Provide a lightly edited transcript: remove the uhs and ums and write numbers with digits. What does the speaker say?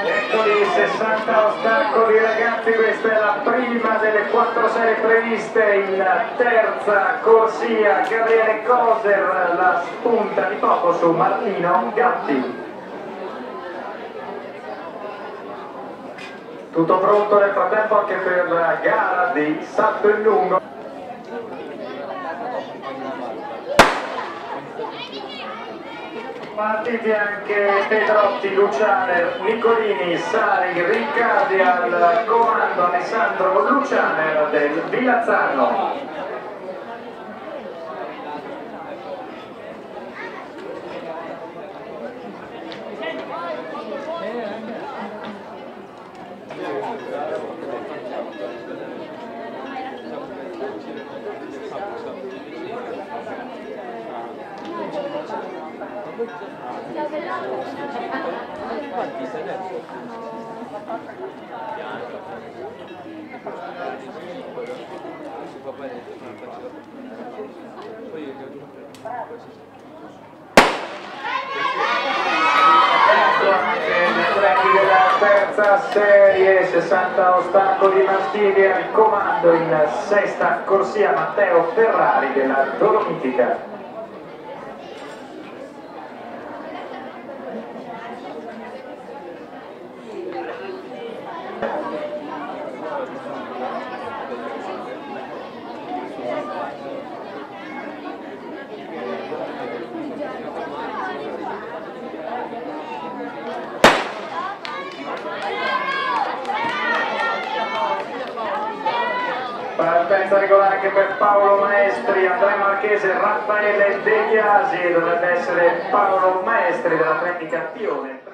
Eccoli 60 ostacoli ragazzi, questa è la prima delle 4 serie previste in terza corsia. Gabriele Coser la spunta di poco su Martino Gatti. Tutto pronto nel frattempo anche per la gara di salto in lungo. Partiti anche Pedrotti, Lucianer, Nicolini, Sari, Riccardi al comando, Alessandro Lucianer del Villazzano. Terza serie, 60 ostacoli maschili, al comando in sesta corsia Matteo Ferrari della Dolomitica. Partenza regolare anche per Paolo Maestri, Andrea Marchese, Raffaele De Chiasi, dovrebbe essere Paolo Maestri dell'Atletica Pione.